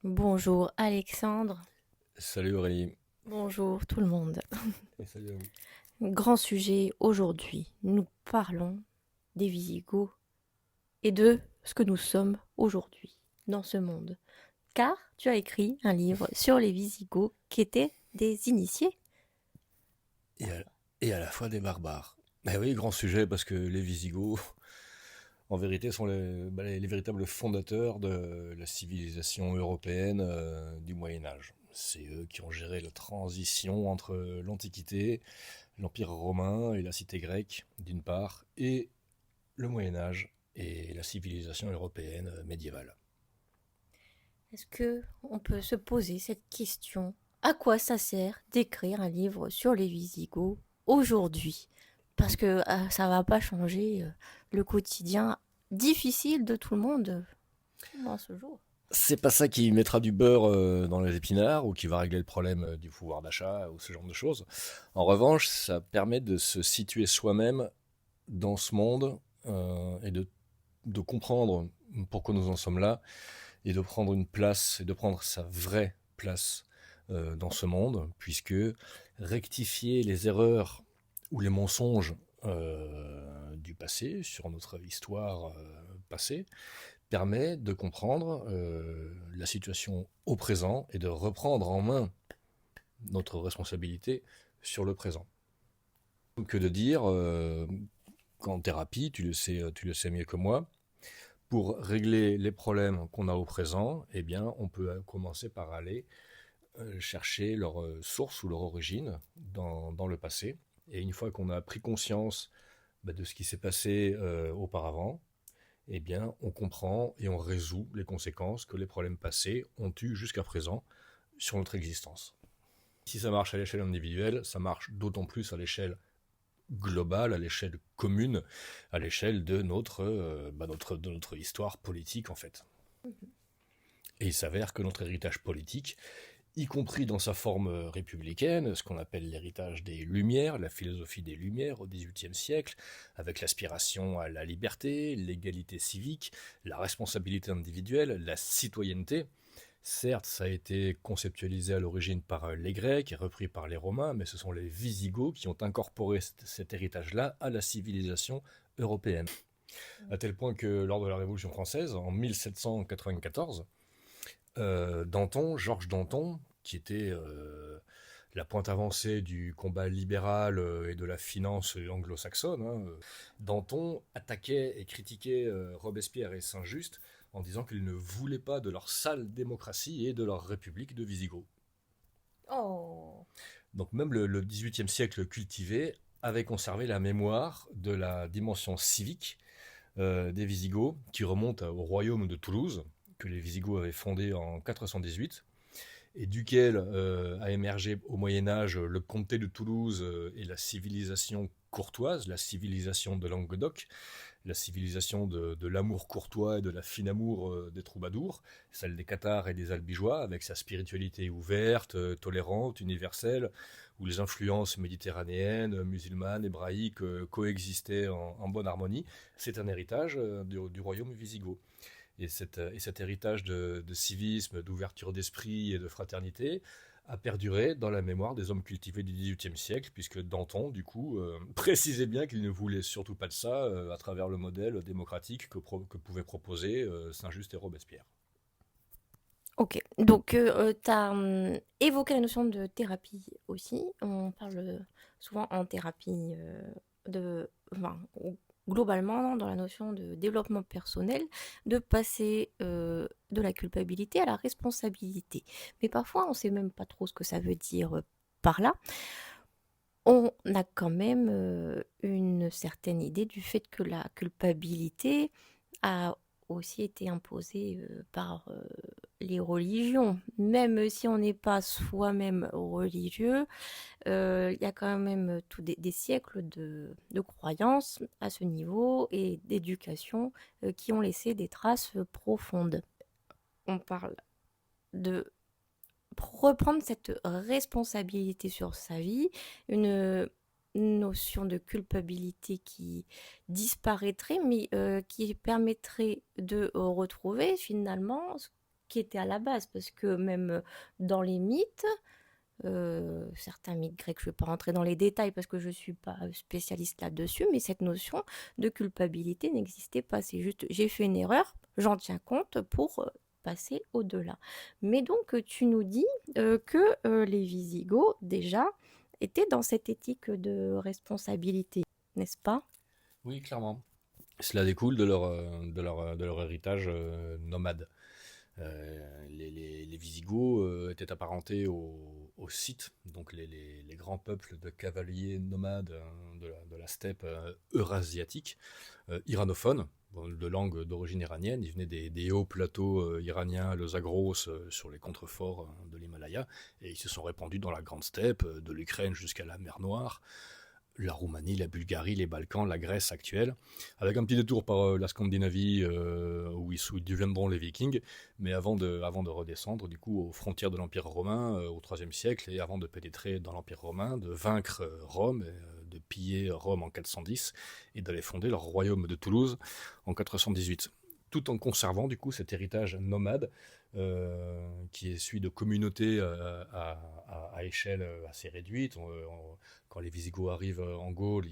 Bonjour Alexandre, Salut Aurélie. bonjour tout le monde. Et salut à vous. Grand sujet aujourd'hui, nous parlons des Visigoths et de ce que nous sommes aujourd'hui dans ce monde. Car tu as écrit un livre sur les Visigoths qui étaient des initiés. Et à, et à la fois des barbares. Eh oui, grand sujet parce que les Visigoths, en vérité, sont les véritables fondateurs de la civilisation européenne du Moyen Âge. C'est eux qui ont géré la transition entre l'Antiquité, l'Empire romain et la cité grecque, d'une part, et le Moyen Âge et la civilisation européenne médiévale. Est-ce que on peut se poser cette question? À quoi ça sert d'écrire un livre sur les Visigoths aujourd'hui? Parce que ça va pas changer le quotidien difficile de tout le monde dans ce jour. C'est pas ça qui mettra du beurre dans les épinards ou qui va régler le problème du pouvoir d'achat ou ce genre de choses. En revanche, ça permet de se situer soi-même dans ce monde et de comprendre pourquoi nous en sommes là et de prendre une place et de prendre sa vraie place dans ce monde, puisque rectifier les erreurs ou les mensonges du passé sur notre histoire passée permet de comprendre la situation au présent et de reprendre en main notre responsabilité sur le présent. Que de dire qu'en thérapie, tu le sais mieux que moi, pour régler les problèmes qu'on a au présent, eh bien, on peut commencer par aller chercher leur source ou leur origine dans le passé. Et une fois qu'on a pris conscience de ce qui s'est passé auparavant, eh bien, on comprend et on résout les conséquences que les problèmes passés ont eues jusqu'à présent sur notre existence. Si ça marche à l'échelle individuelle, ça marche d'autant plus à l'échelle globale, à l'échelle commune, à l'échelle de notre histoire politique en fait. Et il s'avère que notre héritage politique, y compris dans sa forme républicaine, ce qu'on appelle l'héritage des Lumières, la philosophie des Lumières au XVIIIe siècle, avec l'aspiration à la liberté, l'égalité civique, la responsabilité individuelle, la citoyenneté. Certes, ça a été conceptualisé à l'origine par les Grecs et repris par les Romains, mais ce sont les Visigoths qui ont incorporé cet héritage-là à la civilisation européenne. À tel point que lors de la Révolution française, en 1794, Georges Danton, qui était la pointe avancée du combat libéral et de la finance anglo-saxonne, hein, Danton attaquait et critiquait Robespierre et Saint-Just en disant qu'ils ne voulaient pas de leur sale démocratie et de leur république de Visigoth. Oh, Donc même le XVIIIe siècle cultivé avait conservé la mémoire de la dimension civique des Visigoths qui remonte au royaume de Toulouse, que les Visigoths avaient fondé en 418, et duquel a émergé au Moyen Âge le comté de Toulouse et la civilisation courtoise, la civilisation de Languedoc, la civilisation de l'amour courtois et de la fine amour des troubadours, celle des cathares et des albigeois, avec sa spiritualité ouverte, tolérante, universelle, où les influences méditerranéennes, musulmanes, hébraïques coexistaient en bonne harmonie. C'est un héritage du royaume wisigoth. Et cet héritage de civisme, d'ouverture d'esprit et de fraternité a perduré dans la mémoire des hommes cultivés du XVIIIe siècle, puisque Danton, du coup, précisait bien qu'il ne voulait surtout pas de ça à travers le modèle démocratique que pouvaient proposer Saint-Just et Robespierre. ok. Donc, tu as évoqué la notion de thérapie aussi. On parle souvent en thérapie enfin, globalement dans la notion de développement personnel, de passer de la culpabilité à la responsabilité. Mais parfois, on ne sait même pas trop ce que ça veut dire par là. On a quand même une certaine idée du fait que la culpabilité a aussi été imposée par les religions. Même si on n'est pas soi-même religieux, il y a quand même tout des siècles de croyances à ce niveau et d'éducation qui ont laissé des traces profondes. On parle de reprendre cette responsabilité sur sa vie, une notion de culpabilité qui disparaîtrait, mais qui permettrait de retrouver finalement qui était à la base, parce que même dans les mythes, certains mythes grecs, je ne vais pas rentrer dans les détails parce que je ne suis pas spécialiste là-dessus, mais cette notion de culpabilité n'existait pas. C'est juste, j'ai fait une erreur, j'en tiens compte pour passer au-delà. Mais donc, tu nous dis que les Visigoths, déjà, étaient dans cette éthique de responsabilité, n'est-ce pas? Oui, clairement. Cela découle de leur héritage nomade. Les Visigoths étaient apparentés aux Scythes, donc les grands peuples de cavaliers nomades de la steppe eurasiatique, iranophones, bon, de langue d'origine iranienne. Ils venaient des hauts plateaux iraniens, le Zagros, sur les contreforts de l'Himalaya, et ils se sont répandus dans la grande steppe, de l'Ukraine jusqu'à la mer Noire, la Roumanie, la Bulgarie, les Balkans, la Grèce actuelle, avec un petit détour par la Scandinavie où ils deviendront les Vikings, mais avant de redescendre du coup aux frontières de l'Empire romain au IIIe siècle, et avant de pénétrer dans l'Empire romain, de vaincre Rome, de piller Rome en 410 et d'aller fonder leur royaume de Toulouse en 418, tout en conservant du coup cet héritage nomade qui est celui de communautés à échelle assez réduite. Quand les Visigoths arrivent en Gaule,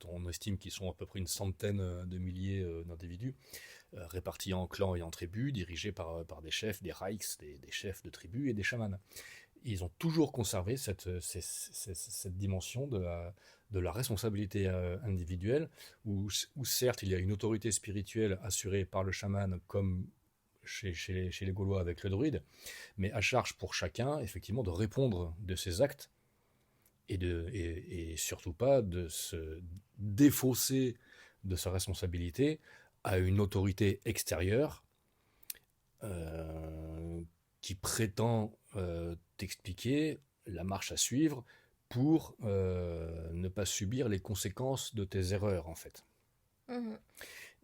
on estime qu'ils sont à peu près une centaine de milliers d'individus, répartis en clans et en tribus, dirigés par des chefs, des reichs, des chefs de tribus et des chamans. Ils ont toujours conservé cette dimension de la responsabilité individuelle, où certes il y a une autorité spirituelle assurée par le chaman, comme chez les Gaulois avec le druide, mais à charge pour chacun, effectivement, de répondre de ses actes et surtout pas de se défausser de sa responsabilité à une autorité extérieure qui prétend t'expliquer la marche à suivre pour ne pas subir les conséquences de tes erreurs, en fait. Mhm.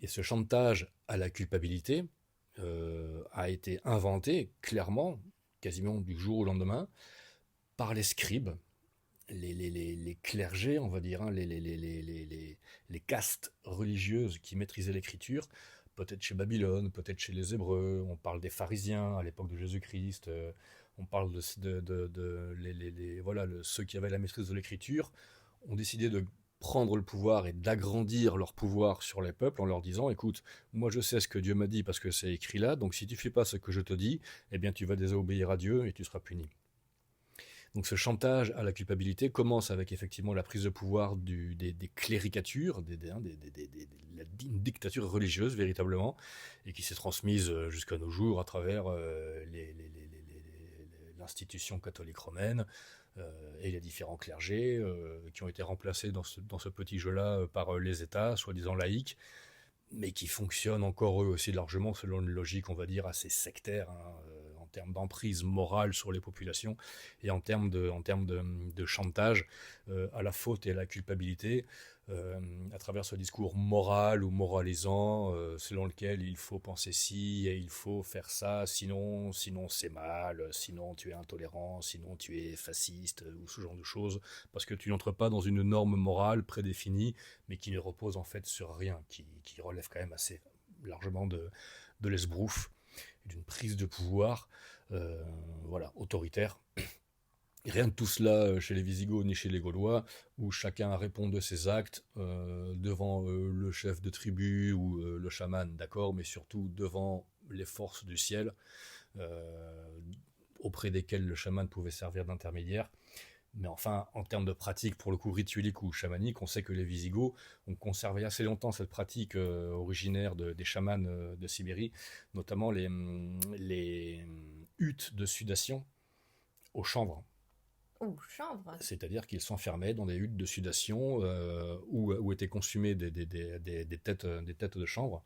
Et ce chantage à la culpabilité a été inventé clairement, quasiment du jour au lendemain, par les scribes, les clergés, on va dire, hein, les castes religieuses qui maîtrisaient l'écriture, peut-être chez Babylone, peut-être chez les Hébreux. On parle des pharisiens à l'époque de Jésus-Christ, on parle voilà, ceux qui avaient la maîtrise de l'écriture ont décidé de prendre le pouvoir et d'agrandir leur pouvoir sur les peuples en leur disant, écoute, moi je sais ce que Dieu m'a dit parce que c'est écrit là, donc si tu fais pas ce que je te dis, eh bien tu vas désobéir à Dieu et tu seras puni. Donc ce chantage à la culpabilité commence avec effectivement la prise de pouvoir des cléricatures, une dictature religieuse véritablement, et qui s'est transmise jusqu'à nos jours à travers l'institution catholique romaine et les différents clergés qui ont été remplacés dans ce petit jeu-là par les États, soi-disant laïques, mais qui fonctionnent encore eux aussi largement selon une logique, on va dire, assez sectaire, hein, en termes d'emprise morale sur les populations et en termes de chantage à la faute et à la culpabilité, à travers ce discours moral ou moralisant, selon lequel il faut penser ci et il faut faire ça, sinon c'est mal, sinon tu es intolérant, sinon tu es fasciste ou ce genre de choses, parce que tu n'entres pas dans une norme morale prédéfinie, mais qui ne repose en fait sur rien, qui relève quand même assez largement de l'esbrouf, d'une prise de pouvoir voilà, autoritaire. Rien de tout cela chez les Visigoths ni chez les Gaulois, où chacun répond de ses actes devant le chef de tribu ou le chaman, d'accord, mais surtout devant les forces du ciel, euh, auprès desquelles le chaman pouvait servir d'intermédiaire. Mais enfin, en termes de pratique, pour le coup rituelique ou chamanique, on sait que les Visigoths ont conservé assez longtemps cette pratique originaire des chamans de Sibérie, notamment les huttes de sudation au chanvre. Oh, chanvre. C'est-à-dire qu'ils s'enfermaient dans des huttes de sudation où étaient consumées des têtes de chanvre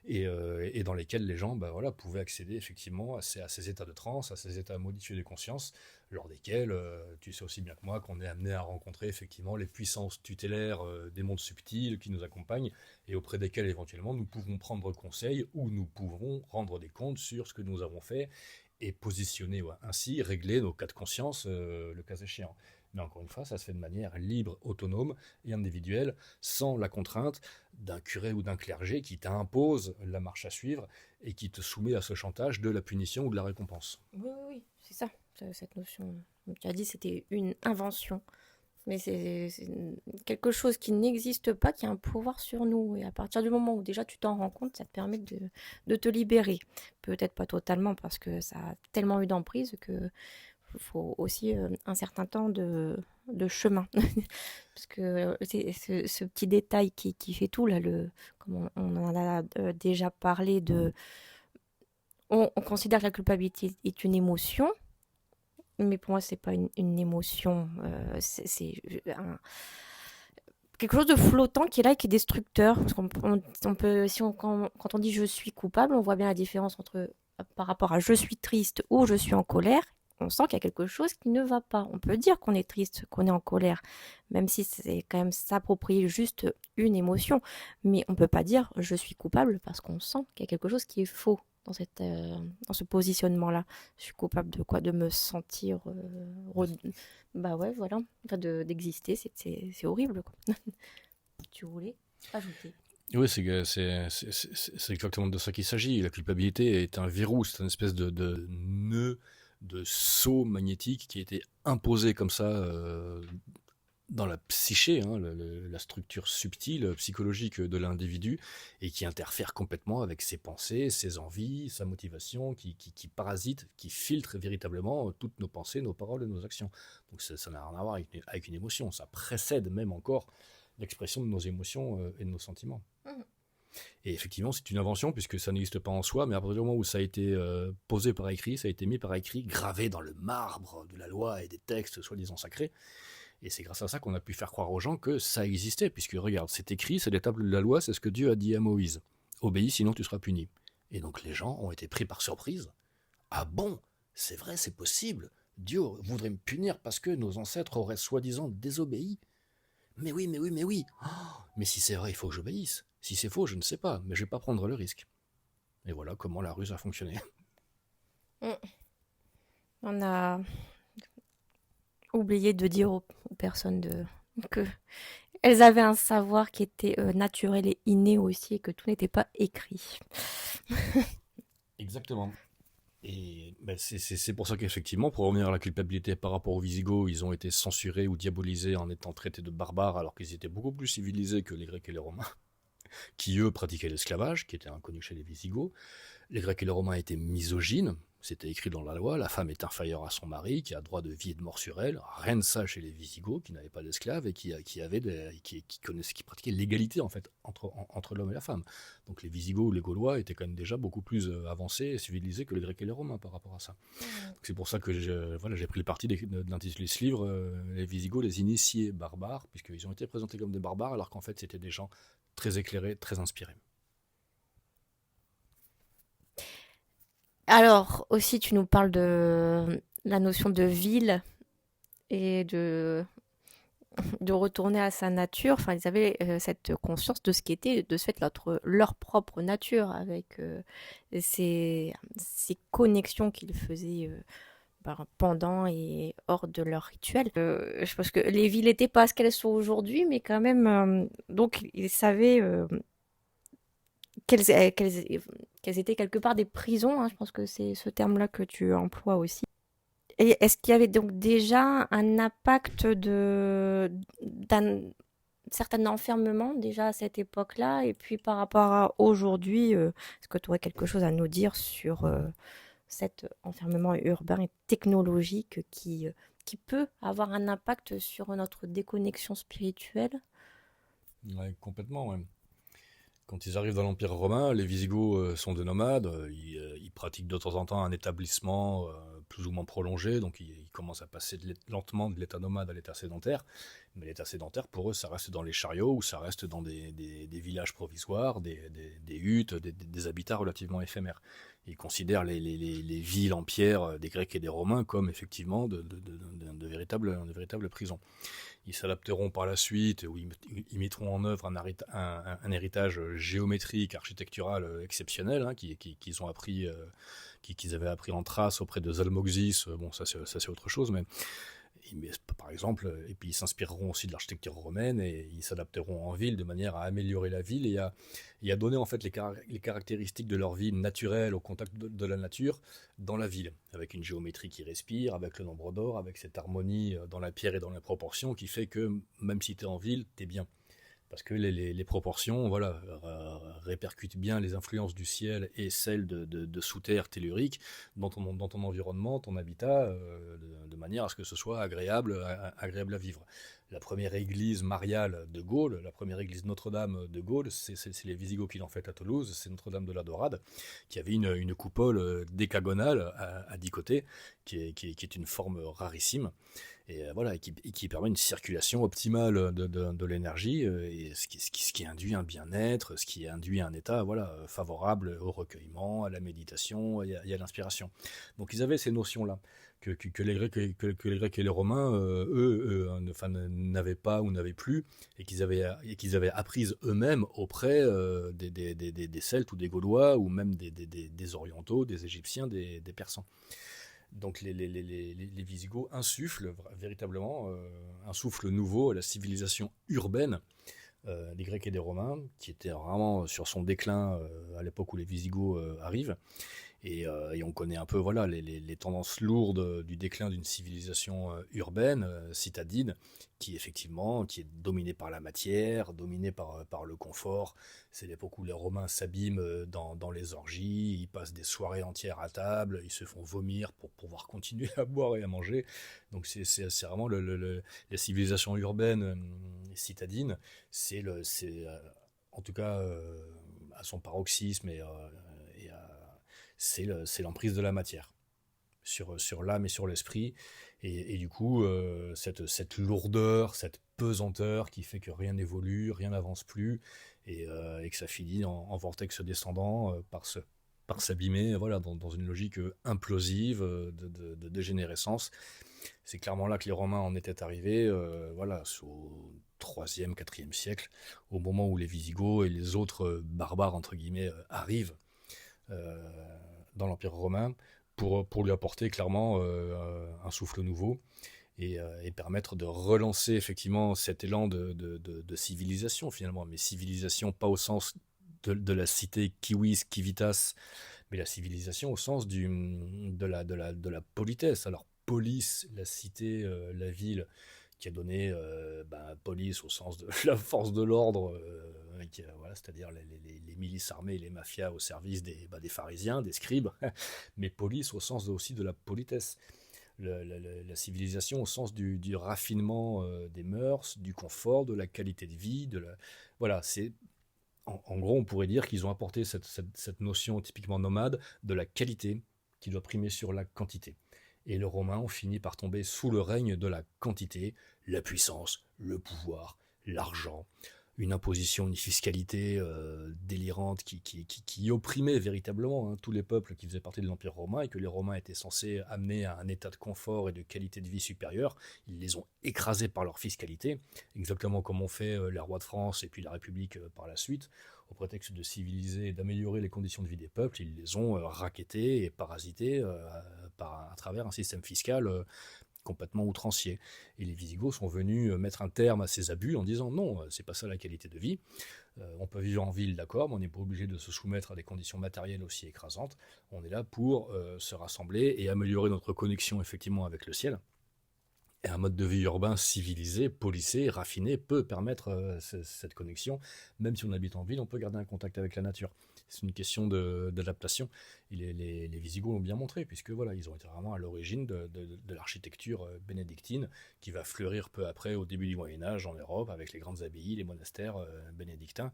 et dans lesquelles les gens bah, voilà, pouvaient accéder effectivement à ces états de transe, à ces états modifiés de conscience, lors desquels, tu sais aussi bien que moi, qu'on est amené à rencontrer effectivement les puissances tutélaires des mondes subtils qui nous accompagnent et auprès desquels éventuellement nous pouvons prendre conseil ou nous pouvons rendre des comptes sur ce que nous avons fait et positionner ainsi, régler nos cas de conscience le cas échéant. Mais encore une fois, ça se fait de manière libre, autonome et individuelle, sans la contrainte d'un curé ou d'un clergé qui t'impose la marche à suivre et qui te soumet à ce chantage de la punition ou de la récompense. Oui, oui, oui, c'est ça, cette notion. Tu as dit que c'était une invention, mais c'est quelque chose qui n'existe pas, qui a un pouvoir sur nous. Et à partir du moment où déjà tu t'en rends compte, ça te permet de te libérer. Peut-être pas totalement, parce que ça a tellement eu d'emprise que faut aussi un certain temps de chemin. Parce que c'est ce petit détail qui fait tout, là, comme on en a déjà parlé, on considère que la culpabilité est une émotion, mais pour moi, c'est pas une émotion, c'est quelque chose de flottant qui est là et qui est destructeur. Parce on peut, si on, quand on dit je suis coupable, on voit bien la différence entre par rapport à je suis triste ou je suis en colère. On sent qu'il y a quelque chose qui ne va pas. On peut dire qu'on est triste, qu'on est en colère, même si c'est quand même s'approprier juste une émotion. Mais on peut pas dire je suis coupable parce qu'on sent qu'il y a quelque chose qui est faux dans ce positionnement-là. Je suis coupable de quoi? De me sentir bah ouais, voilà, enfin d'exister, c'est horrible, quoi. Tu voulais ajouter. Oui, c'est exactement de ça qu'il s'agit. La culpabilité est un verrou, c'est une espèce de nœud, de sceau magnétique qui a été imposé comme ça dans la psyché, hein, la structure subtile, psychologique de l'individu, et qui interfère complètement avec ses pensées, ses envies, sa motivation, qui parasite, qui filtre véritablement toutes nos pensées, nos paroles et nos actions. Donc ça n'a rien à voir avec une émotion, ça précède même encore l'expression de nos émotions et de nos sentiments. Mhm. Et effectivement, c'est une invention puisque ça n'existe pas en soi, mais à partir du moment où ça a été posé par écrit, ça a été mis par écrit, gravé dans le marbre de la loi et des textes soi-disant sacrés, et c'est grâce à ça qu'on a pu faire croire aux gens que ça existait, puisque regarde, c'est écrit, c'est l'étape de la loi, c'est ce que Dieu a dit à Moïse. Obéis, sinon tu seras puni. Et donc les gens ont été pris par surprise. Ah bon, c'est vrai, c'est possible. Dieu voudrait me punir parce que nos ancêtres auraient soi-disant désobéi. Mais oui, mais oui, mais oui. Oh, mais si c'est vrai, il faut que j'obéisse. Si c'est faux, je ne sais pas, mais je vais pas prendre le risque. Et voilà comment la ruse a fonctionné. Mm. On a oublié de dire aux personnes que elles avaient un savoir qui était naturel et inné aussi, et que tout n'était pas écrit. Exactement. Et ben, c'est pour ça qu'effectivement, pour revenir à la culpabilité par rapport aux Visigoths, ils ont été censurés ou diabolisés en étant traités de barbares alors qu'ils étaient beaucoup plus civilisés que les Grecs et les Romains, qui eux pratiquaient l'esclavage, qui était inconnu chez les Visigoths. Les Grecs et les Romains étaient misogynes, c'était écrit dans la loi, la femme est inférieure à son mari, qui a droit de vie et de mort sur elle. Rien de ça chez les Visigoths, qui n'avaient pas d'esclaves et qui pratiquaient l'égalité en fait entre l'homme et la femme. Donc les Visigoths ou les Gaulois étaient quand même déjà beaucoup plus avancés et civilisés que les Grecs et les Romains par rapport à ça. Mm. Donc c'est pour ça que j'ai pris le parti d'intituler ce livre Les Visigoths, les initiés barbares, puisqu'ils ont été présentés comme des barbares alors qu'en fait c'était des gens très éclairés, très inspirés. Alors, aussi, tu nous parles de la notion de ville et de retourner à sa nature. Enfin, ils avaient cette conscience de ce qu'était de ce fait leur propre nature avec ces connexions qu'ils faisaient pendant et hors de leur rituel. Je pense que les villes n'étaient pas ce qu'elles sont aujourd'hui, mais quand même, donc ils savaient qu'elles étaient quelque part des prisons, hein. Je pense que c'est ce terme-là que tu emploies aussi. Et est-ce qu'il y avait donc déjà un impact d'un certain enfermement déjà à cette époque-là? Et puis par rapport à aujourd'hui, est-ce que tu aurais quelque chose à nous dire sur cet enfermement urbain et technologique qui peut avoir un impact sur notre déconnexion spirituelle? Ouais, complètement, ouais. Quand ils arrivent dans l'Empire romain, les Visigoths sont des nomades, ils pratiquent de temps en temps un établissement plus ou moins prolongé, donc ils commencent à passer lentement de l'état nomade à l'état sédentaire. Mais l'état sédentaire, pour eux, ça reste dans les chariots ou ça reste dans des villages provisoires, des huttes, des habitats relativement éphémères. Ils considèrent les villes en pierre des Grecs et des Romains comme effectivement de véritables prisons. Ils s'adapteront par la suite, ou ils mettront en œuvre un héritage géométrique, architectural exceptionnel, hein, qu'ils ont appris, qu'ils avaient appris en trace auprès de Zalmoxis. Bon, ça c'est autre chose, mais Par exemple, et puis ils s'inspireront aussi de l'architecture romaine et ils s'adapteront en ville de manière à améliorer la ville et à donner en fait les caractéristiques de leur vie naturelle au contact de la nature dans la ville, avec une géométrie qui respire, avec le nombre d'or, avec cette harmonie dans la pierre et dans les proportions qui fait que même si tu es en ville, tu es bien. Parce que les proportions voilà, répercutent bien les influences du ciel et celles de sous-terre tellurique dans ton environnement, ton habitat, de manière à ce que ce soit agréable à vivre. La première église mariale de Gaulle, la première église Notre-Dame de Gaulle, c'est les Visigoths qui l'ont faite à Toulouse, c'est Notre-Dame de la Dorade, qui avait une coupole décagonale à 10 côtés, qui est une forme rarissime et voilà, et qui permet une circulation optimale de l'énergie, et ce qui induit un bien-être, ce qui induit un état voilà, favorable au recueillement, à la méditation et à l'inspiration. Donc ils avaient ces notions-là que les Grecs, que les Grecs et les Romains, enfin, n'avaient pas ou n'avaient plus, et qu'ils avaient apprises eux-mêmes auprès des Celtes ou des Gaulois, ou même des Orientaux, des Égyptiens, des Persans. Donc les Visigoths insufflent véritablement un souffle nouveau à la civilisation urbaine des Grecs et des Romains, qui était vraiment sur son déclin à l'époque où les Visigoths arrivent. Et on connaît un peu voilà, les tendances lourdes du déclin d'une civilisation urbaine, citadine, qui effectivement qui est dominée par la matière, dominée par le confort. C'est l'époque où les Romains s'abîment dans les orgies, ils passent des soirées entières à table, ils se font vomir pour pouvoir continuer à boire et à manger. Donc c'est vraiment la civilisation urbaine citadine, en tout cas à son paroxysme et c'est l'emprise de la matière sur l'âme et sur l'esprit. Et du coup, cette lourdeur, cette pesanteur qui fait que rien n'évolue, rien n'avance plus, et que ça finit en vortex descendant par s'abîmer voilà, dans une logique implosive de dégénérescence. C'est clairement là que les Romains en étaient arrivés, voilà, au 3e, 4e siècle, au moment où les Visigoths et les autres barbares, entre guillemets, arrivent euh, dans l'Empire romain pour lui apporter clairement un souffle nouveau et permettre de relancer effectivement cet élan de civilisation finalement, mais civilisation pas au sens de la cité kiwis, kivitas, mais la civilisation au sens de la politesse. Alors polis, la cité, la ville, qui a donné police au sens de la force de l'ordre, voilà, c'est-à-dire les milices armées, les mafias au service des pharisiens, des scribes, mais police au sens aussi de la politesse. La civilisation au sens du raffinement des mœurs, du confort, de la qualité de vie, voilà, en gros, on pourrait dire qu'ils ont apporté cette notion typiquement nomade de la qualité qui doit primer sur la quantité. Et les Romains ont fini par tomber sous le règne de la quantité, la puissance, le pouvoir, l'argent, une imposition, une fiscalité délirante qui opprimait véritablement tous les peuples qui faisaient partie de l'Empire romain et que les Romains étaient censés amener à un état de confort et de qualité de vie supérieure. Ils les ont écrasés par leur fiscalité, exactement comme ont fait les rois de France et puis la République par la suite. Au prétexte de civiliser et d'améliorer les conditions de vie des peuples, ils les ont rackettés et parasités à travers un système fiscal complètement outrancier. Et les Visigoths sont venus mettre un terme à ces abus en disant non, c'est pas ça la qualité de vie. On peut vivre en ville, d'accord, mais on n'est pas obligé de se soumettre à des conditions matérielles aussi écrasantes. On est là pour se rassembler et améliorer notre connexion effectivement avec le ciel. Et un mode de vie urbain civilisé, policé, raffiné peut permettre cette connexion. Même si on habite en ville, on peut garder un contact avec la nature. C'est une question d'adaptation. Et les Visigoths l'ont bien montré, puisque voilà, ils ont été vraiment à l'origine de l'architecture bénédictine qui va fleurir peu après au début du Moyen-Âge en Europe avec les grandes abbayes, les monastères bénédictins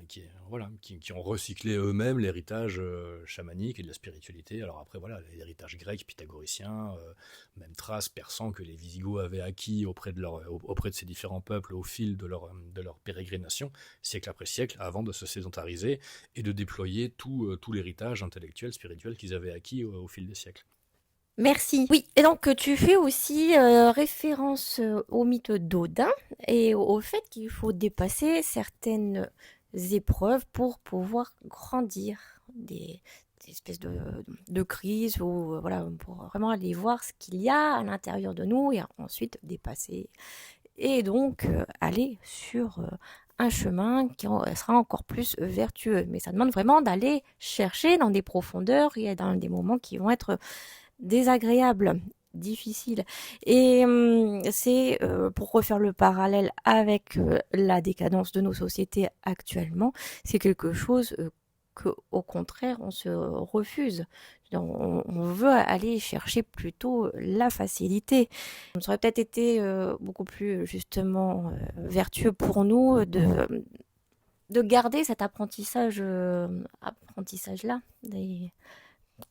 qui ont recyclé eux-mêmes l'héritage chamanique et de la spiritualité. Alors après, voilà, l'héritage grec, pythagoricien, même trace persan que les Visigoths avaient acquis auprès de ces différents peuples au fil de leur pérégrination, siècle après siècle, avant de se sédentariser et de déployer tout l'héritage intellectuel, spirituel qu'ils avaient acquis au fil des siècles. Merci. Oui, et donc tu fais aussi référence au mythe d'Odin et au fait qu'il faut dépasser certaines épreuves pour pouvoir grandir. des espèces de crises ou voilà, pour vraiment aller voir ce qu'il y a à l'intérieur de nous et ensuite dépasser et donc aller sur un chemin qui sera encore plus vertueux. Mais ça demande vraiment d'aller chercher dans des profondeurs et dans des moments qui vont être désagréables, difficiles. Et c'est pour refaire le parallèle avec la décadence de nos sociétés actuellement, c'est quelque chose que, au contraire, on se refuse. On veut aller chercher plutôt la facilité. Ça aurait peut-être été beaucoup plus justement vertueux pour nous de garder cet apprentissage-là. Et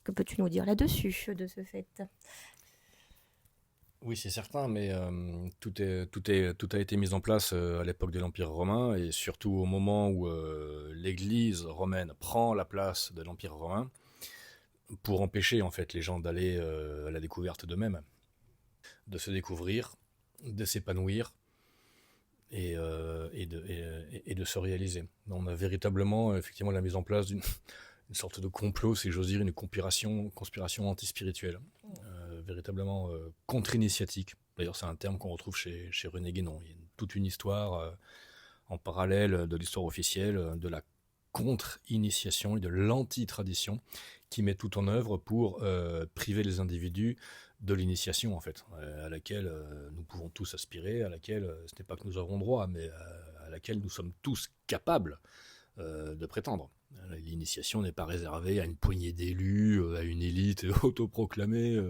que peux-tu nous dire là-dessus, de ce fait? Oui, c'est certain, mais tout a été mis en place à l'époque de l'Empire romain, et surtout au moment où l'Église romaine prend la place de l'Empire romain, pour empêcher en fait les gens d'aller à la découverte d'eux-mêmes, de se découvrir, de s'épanouir et de se réaliser. On a véritablement effectivement la mise en place d'une une sorte de complot, si j'ose dire, une conspiration antispirituelle, véritablement contre-initiatique. D'ailleurs, c'est un terme qu'on retrouve chez René Guénon. Il y a toute une histoire en parallèle de l'histoire officielle, de la contre-initiation et de l'anti-tradition qui met tout en œuvre pour priver les individus de l'initiation, en fait, à laquelle nous pouvons tous aspirer, à laquelle ce n'est pas que nous avons droit, mais à laquelle nous sommes tous capables de prétendre. L'initiation n'est pas réservée à une poignée d'élus, à une élite autoproclamée,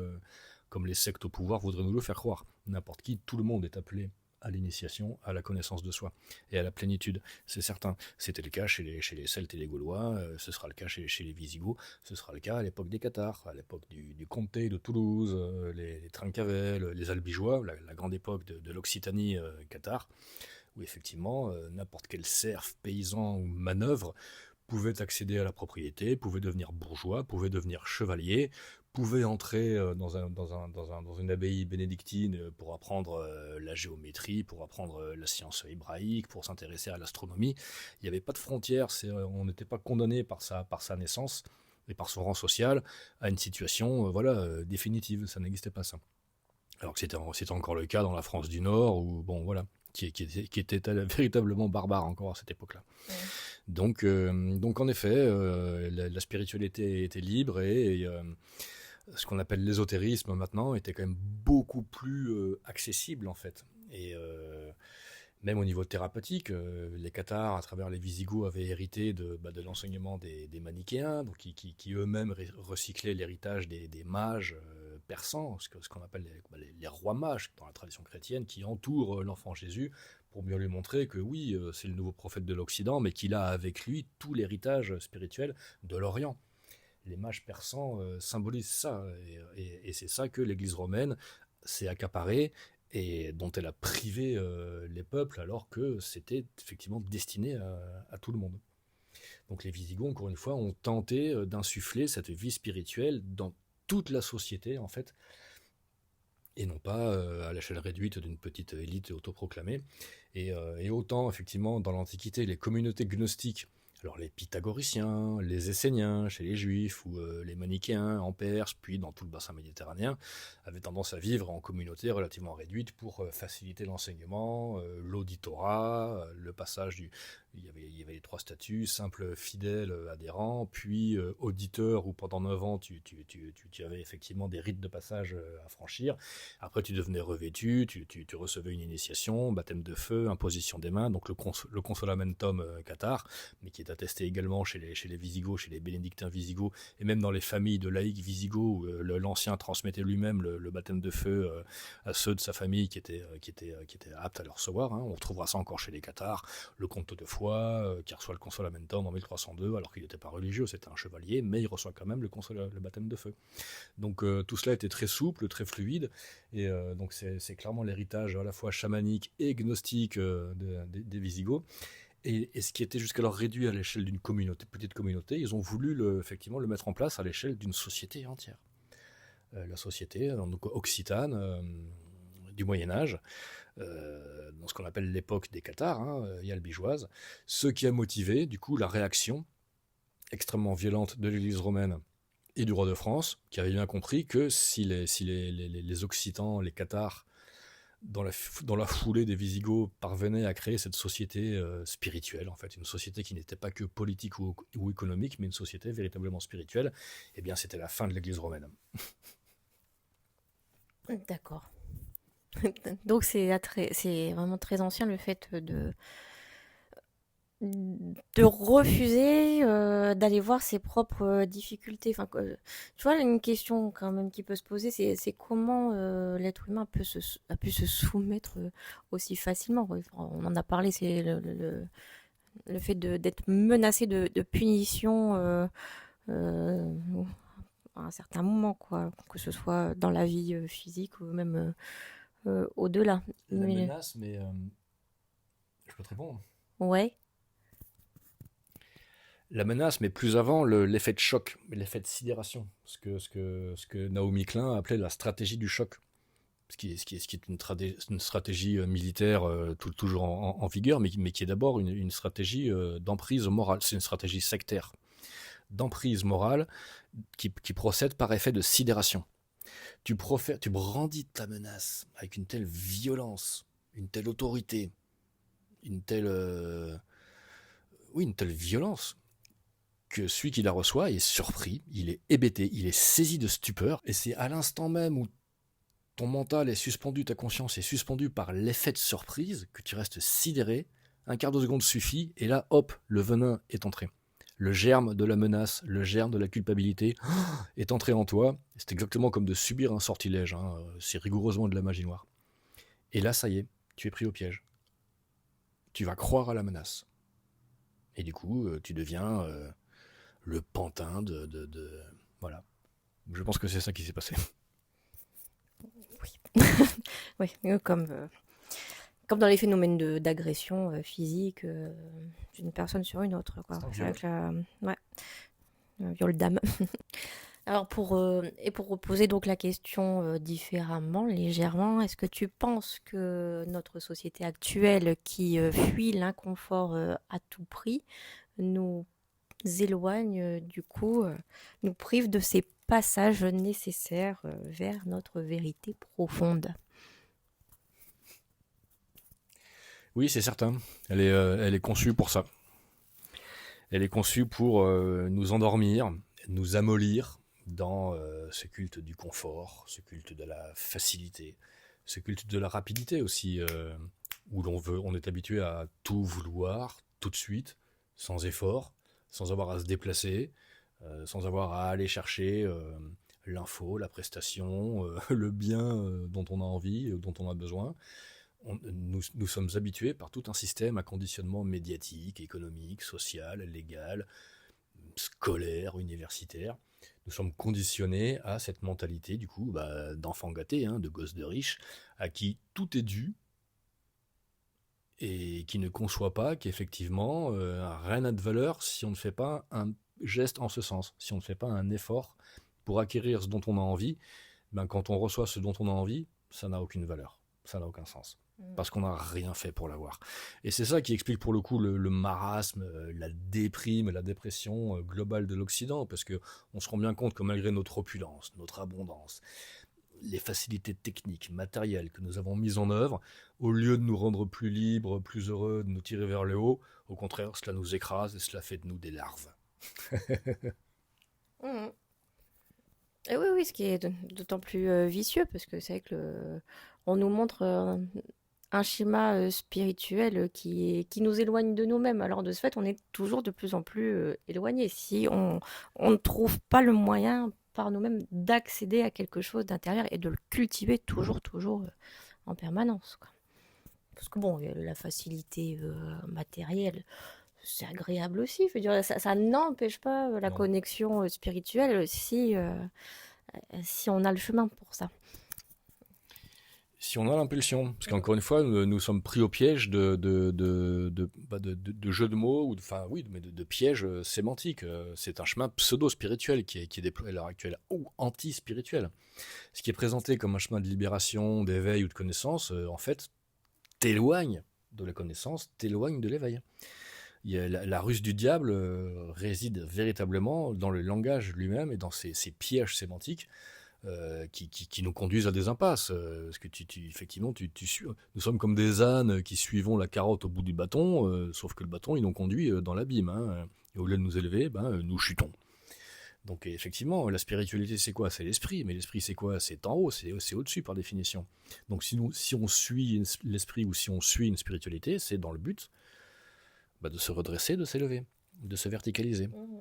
comme les sectes au pouvoir voudraient nous le faire croire. N'importe qui, tout le monde est appelé à l'initiation, à la connaissance de soi et à la plénitude. C'est certain. C'était le cas chez les Celtes et les Gaulois, ce sera le cas chez les Visigoths, ce sera le cas à l'époque des Cathares, à l'époque du comté de Toulouse, les Trincavel, les Albigeois, la grande époque de l'Occitanie cathare, où effectivement n'importe quel serf, paysan ou manœuvre pouvait accéder à la propriété, pouvait devenir bourgeois, pouvait devenir chevalier, pouvait entrer dans une abbaye bénédictine pour apprendre la géométrie, pour apprendre la science hébraïque, pour s'intéresser à l'astronomie. Il n'y avait pas de frontières, on n'était pas condamné par sa naissance et par son rang social à une situation définitive, ça n'existait pas ça. Alors que c'était encore le cas dans la France du Nord, où, bon, voilà, qui était véritablement barbare encore à cette époque-là. Ouais. Donc en effet, la spiritualité était libre et ce qu'on appelle l'ésotérisme maintenant était quand même beaucoup plus accessible en fait. Et même au niveau thérapeutique, les Cathares, à travers les Visigoths, avaient hérité de l'enseignement des manichéens, donc qui eux-mêmes recyclaient l'héritage des mages persans, ce qu'on appelle les rois mages dans la tradition chrétienne, qui entourent l'enfant Jésus pour bien lui montrer que oui, c'est le nouveau prophète de l'Occident, mais qu'il a avec lui tout l'héritage spirituel de l'Orient. Les mages persans symbolisent ça, et c'est ça que l'Église romaine s'est accaparée et dont elle a privé les peuples alors que c'était effectivement destiné à tout le monde. Donc les Visigoths, encore une fois, ont tenté d'insuffler cette vie spirituelle dans toute la société, en fait, et non pas à l'échelle réduite d'une petite élite autoproclamée. Et autant, effectivement, dans l'Antiquité, les communautés gnostiques, alors les pythagoriciens, les esséniens chez les juifs, ou les manichéens en Perse, puis dans tout le bassin méditerranéen, avaient tendance à vivre en communautés relativement réduites pour faciliter l'enseignement, l'auditorat, le passage du... Il y avait les trois statuts, simple, fidèle, adhérent, puis auditeur, où pendant 9 ans, tu avais effectivement des rites de passage à franchir. Après, tu devenais revêtu, tu recevais une initiation, baptême de feu, imposition des mains, donc le consolamentum cathare, mais qui est attesté également chez les Visigoths, chez les bénédictins visigoths, et même dans les familles de laïcs visigoths, où l'ancien transmettait lui-même le baptême de feu à ceux de sa famille qui étaient aptes à le recevoir. Hein. On retrouvera ça encore chez les cathares, le comte de Foix, qui reçoit le consolamentum en 1302, alors qu'il n'était pas religieux, c'était un chevalier, mais il reçoit quand même le baptême de feu. Donc tout cela était très souple, très fluide, et donc c'est clairement l'héritage à la fois chamanique et gnostique des Visigoths. Et ce qui était jusqu'alors réduit à l'échelle d'une petite communauté, ils ont voulu effectivement le mettre en place à l'échelle d'une société entière. La société donc occitane du Moyen-Âge, dans ce qu'on appelle l'époque des Cathares, et albigeoises, ce qui a motivé du coup la réaction extrêmement violente de l'Église romaine et du roi de France, qui avait bien compris que si les Occitans, les Cathares, dans la foulée des Visigoths, parvenaient à créer cette société spirituelle, en fait, une société qui n'était pas que politique ou économique, mais une société véritablement spirituelle, eh bien c'était la fin de l'Église romaine. D'accord. Donc c'est vraiment très ancien le fait de refuser d'aller voir ses propres difficultés. Enfin, tu vois, une question quand même qui peut se poser, c'est comment l'être humain a pu se soumettre aussi facilement. Ouais. Enfin, on en a parlé, c'est le fait d'être menacé de punition euh, à un certain moment, quoi, que ce soit dans la vie physique ou même au-delà. La Mais menace, mais je peux te répondre. ouais, La menace, mais plus avant, l'effet de choc, l'effet de sidération, ce que Naomi Klein appelait la stratégie du choc, ce qui est une stratégie militaire toujours en vigueur, mais qui est d'abord une stratégie d'emprise morale. C'est une stratégie sectaire d'emprise morale qui procède par effet de sidération. Tu brandis ta menace avec une telle violence, une telle autorité, une telle, oui, une telle violence que celui qui la reçoit est surpris, il est hébété, il est saisi de stupeur, et c'est à l'instant même où ton mental est suspendu, ta conscience est suspendue par l'effet de surprise, que tu restes sidéré, un quart de seconde suffit, et là, hop, le venin est entré. Le germe de la menace, le germe de la culpabilité est entré en toi. C'est exactement comme de subir un sortilège, hein. C'est rigoureusement de la magie noire. Et là, ça y est, tu es pris au piège. Tu vas croire à la menace. Et du coup, tu deviens le pantin Voilà. Je pense que c'est ça qui s'est passé. oui. Oui, comme dans les phénomènes d'agression physique d'une personne sur une autre, quoi. C'est un C'est viol. vrai que ouais, un viol d'âme. Alors pour reposer donc la question différemment, légèrement, est-ce que tu penses que notre société actuelle qui fuit l'inconfort à tout prix nous éloigne du coup, nous prive de ces passages nécessaires vers notre vérité profonde? Oui, c'est certain. Elle est conçue pour ça. Elle est conçue pour nous endormir, nous amollir dans ce culte du confort, ce culte de la facilité, ce culte de la rapidité aussi, où on est habitué à tout vouloir tout de suite, sans effort, sans avoir à se déplacer, sans avoir à aller chercher l'info, la prestation, le bien dont on a envie, dont on a besoin. Nous sommes habitués par tout un système à conditionnement médiatique, économique, social, légal, scolaire, universitaire. Nous sommes conditionnés à cette mentalité, du coup, d'enfants gâtés, hein, de gosses de riches, à qui tout est dû et qui ne conçoit pas qu'effectivement, rien n'a de valeur si on ne fait pas un geste en ce sens, si on ne fait pas un effort pour acquérir ce dont on a envie. Quand on reçoit ce dont on a envie, ça n'a aucune valeur, ça n'a aucun sens. Parce qu'on n'a rien fait pour l'avoir. Et c'est ça qui explique pour le coup le marasme, la déprime, la dépression globale de l'Occident, parce qu'on se rend bien compte que malgré notre opulence, notre abondance, les facilités techniques, matérielles que nous avons mises en œuvre, au lieu de nous rendre plus libres, plus heureux, de nous tirer vers le haut, au contraire, cela nous écrase et cela fait de nous des larves. Mhm. Et oui, oui, ce qui est d'autant plus vicieux, parce que c'est vrai que on nous montre un schéma spirituel qui nous éloigne de nous-mêmes. Alors de ce fait, on est toujours de plus en plus éloigné. Si on ne trouve pas le moyen par nous-mêmes d'accéder à quelque chose d'intérieur et de le cultiver toujours, toujours en permanence, quoi. Parce que bon, la facilité matérielle, c'est agréable aussi. Je veux dire, ça n'empêche pas la Non. connexion spirituelle si on a le chemin pour ça. Si on a l'impulsion, parce qu'encore une fois, nous sommes pris au piège de jeux de mots, ou oui, mais de pièges sémantiques. C'est un chemin pseudo-spirituel qui est déployé à l'heure actuelle, ou anti-spirituel. Ce qui est présenté comme un chemin de libération, d'éveil ou de connaissance, en fait, t'éloigne de la connaissance, t'éloigne de l'éveil. La ruse du diable réside véritablement dans le langage lui-même et dans ces pièges sémantiques qui nous conduisent à des impasses. Parce que effectivement, nous sommes comme des ânes qui suivons la carotte au bout du bâton, sauf que le bâton, ils nous conduit dans l'abîme. Hein, et au lieu de nous élever, nous chutons. Donc effectivement, la spiritualité, c'est quoi? C'est l'esprit. Mais l'esprit, c'est quoi? C'est en haut, c'est au-dessus par définition. Donc si on suit l'esprit ou si on suit une spiritualité, c'est dans le but de se redresser, de s'élever, de se verticaliser. Mhm.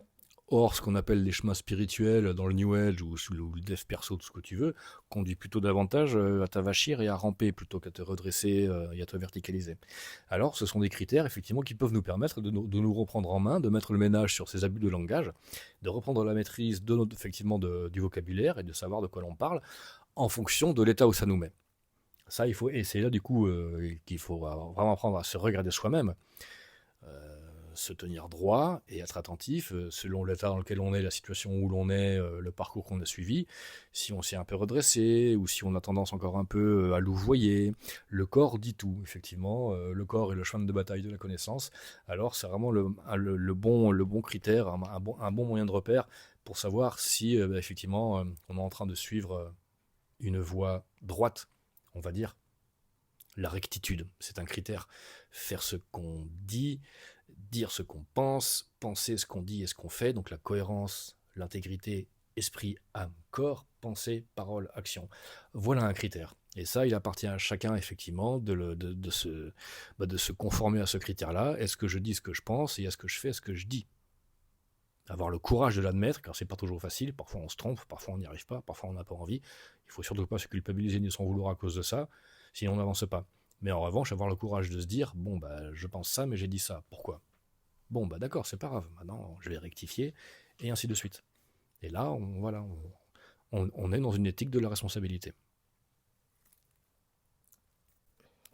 Or, ce qu'on appelle les chemins spirituels dans le New Age ou le dev perso, tout ce que tu veux, conduit plutôt davantage à t'avachir et à ramper plutôt qu'à te redresser et à te verticaliser. Alors, ce sont des critères, effectivement, qui peuvent nous permettre de nous reprendre en main, de mettre le ménage sur ces abus de langage, de reprendre la maîtrise effectivement du vocabulaire et de savoir de quoi l'on parle en fonction de l'état où ça nous met. Ça, et c'est là, du coup, qu'il faut vraiment apprendre à se regarder soi-même. Se tenir droit et être attentif selon l'état dans lequel on est, la situation où l'on est, le parcours qu'on a suivi, si on s'est un peu redressé ou si on a tendance encore un peu à louvoyer. Le corps dit tout, effectivement. Le corps est le chemin de bataille de la connaissance. Alors c'est vraiment le bon critère, un bon moyen de repère pour savoir si effectivement on est en train de suivre une voie droite, on va dire. La rectitude, c'est un critère. Faire ce qu'on dit, dire ce qu'on pense, penser ce qu'on dit et ce qu'on fait, donc la cohérence, l'intégrité, esprit, âme, corps, pensée, parole, action. Voilà un critère. Et ça, il appartient à chacun, effectivement, de se conformer à ce critère-là. Est-ce que je dis ce que je pense et est-ce que je fais ce que je dis? Avoir le courage de l'admettre, car c'est pas toujours facile. Parfois on se trompe, parfois on n'y arrive pas, parfois on n'a pas envie. Il faut surtout pas se culpabiliser ni s'en vouloir à cause de ça, sinon on n'avance pas. Mais en revanche, avoir le courage de se dire, bon, je pense ça, mais j'ai dit ça. Pourquoi? Bon, d'accord, c'est pas grave. Maintenant, je vais rectifier, et ainsi de suite. Et là, on est dans une éthique de la responsabilité.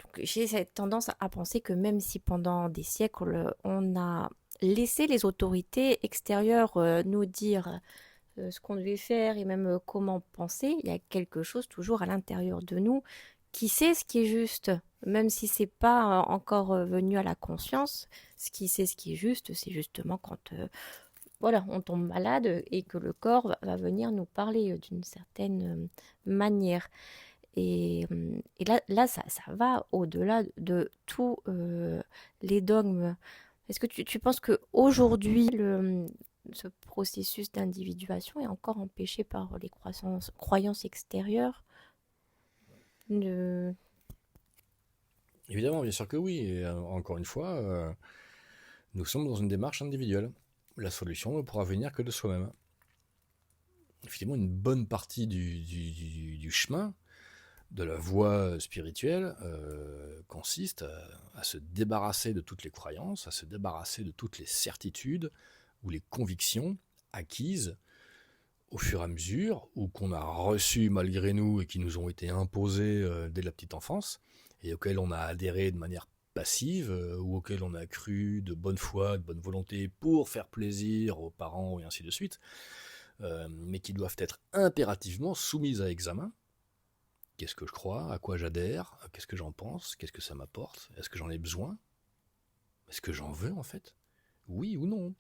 Donc, j'ai cette tendance à penser que même si pendant des siècles, on a laissé les autorités extérieures nous dire ce qu'on devait faire et même comment penser, il y a quelque chose toujours à l'intérieur de nous qui sait ce qui est juste, même si c'est pas encore venu à la conscience. Ce qui sait ce qui est juste, c'est justement quand voilà, on tombe malade et que le corps va venir nous parler d'une certaine manière. Et là ça va au-delà de tous les dogmes. Est-ce que tu penses qu'aujourd'hui, ce processus d'individuation est encore empêché par les croyances extérieures de... Évidemment, bien sûr que oui. Et encore une fois, nous sommes dans une démarche individuelle. La solution ne pourra venir que de soi-même. Effectivement, une bonne partie du chemin, de la voie spirituelle, consiste à se débarrasser de toutes les croyances, à se débarrasser de toutes les certitudes ou les convictions acquises au fur et à mesure, ou qu'on a reçues malgré nous et qui nous ont été imposées dès la petite enfance, et auxquelles on a adhéré de manière passive, ou auxquelles on a cru de bonne foi, de bonne volonté pour faire plaisir aux parents et ainsi de suite, mais qui doivent être impérativement soumises à examen. Qu'est-ce que je crois? À quoi j'adhère? Qu'est-ce que j'en pense? Qu'est-ce que ça m'apporte? Est-ce que j'en ai besoin? Est-ce que j'en veux en fait? Oui ou non?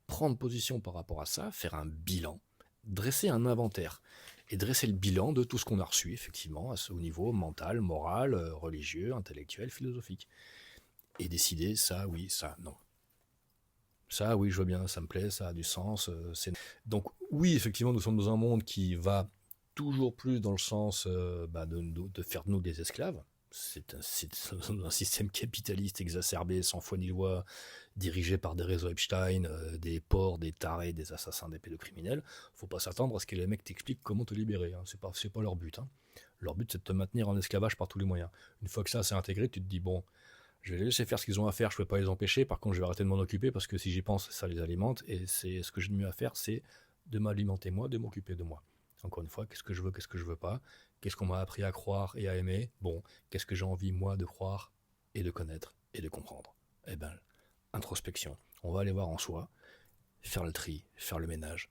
Prendre position par rapport à ça, faire un bilan, dresser un inventaire et dresser le bilan de tout ce qu'on a reçu effectivement au niveau mental, moral, religieux, intellectuel, philosophique. Et décider ça oui, ça non. Ça oui, je vois bien, ça me plaît, ça a du sens. Donc oui, effectivement, nous sommes dans un monde qui va toujours plus dans le sens de faire de nous des esclaves. C'est un système capitaliste exacerbé, sans foi ni loi, dirigé par des réseaux Epstein, des porcs, des tarés, des assassins, des pédocriminels. Faut pas s'attendre à ce que les mecs t'expliquent comment te libérer. Hein. C'est pas leur but. Hein. Leur but, c'est de te maintenir en esclavage par tous les moyens. Une fois que ça c'est intégré, tu te dis bon, je vais les laisser faire ce qu'ils ont à faire, je ne peux pas les empêcher. Par contre, je vais arrêter de m'en occuper parce que si j'y pense, ça les alimente. Et c'est ce que j'ai de mieux à faire, c'est de m'alimenter moi, de m'occuper de moi. Encore une fois, qu'est-ce que je veux pas? Qu'est-ce qu'on m'a appris à croire et à aimer? Bon, qu'est-ce que j'ai envie moi de croire et de connaître et de comprendre? Eh ben, introspection. On va aller voir en soi, faire le tri, faire le ménage.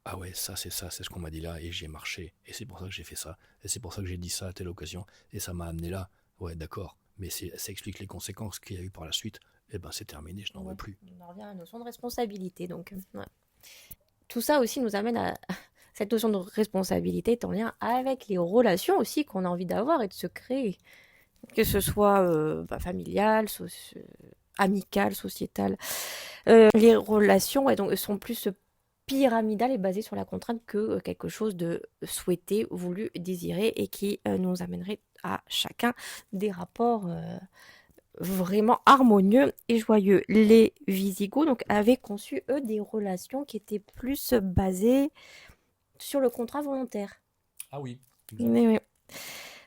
Ah ouais, ça, c'est ce qu'on m'a dit là, et j'y ai marché, et c'est pour ça que j'ai fait ça, et c'est pour ça que j'ai dit ça à telle occasion, et ça m'a amené là. Ouais, d'accord, mais ça explique les conséquences qu'il y a eu par la suite. eh ben c'est terminé, je n'en veux Ouais, plus. on en revient à la notion de responsabilité. Donc, ouais. Tout ça aussi nous amène à cette notion de responsabilité est en lien avec les relations aussi qu'on a envie d'avoir et de se créer, que ce soit familial, amical, sociétal. Les relations ouais, donc, sont plus pyramidales et basées sur la contrainte que quelque chose de souhaité, voulu, désiré et qui nous amènerait à chacun des rapports vraiment harmonieux et joyeux. Les Visigoths donc, avaient conçu, eux, des relations qui étaient plus basées sur le contrat volontaire. Ah oui, exact. Mais, oui.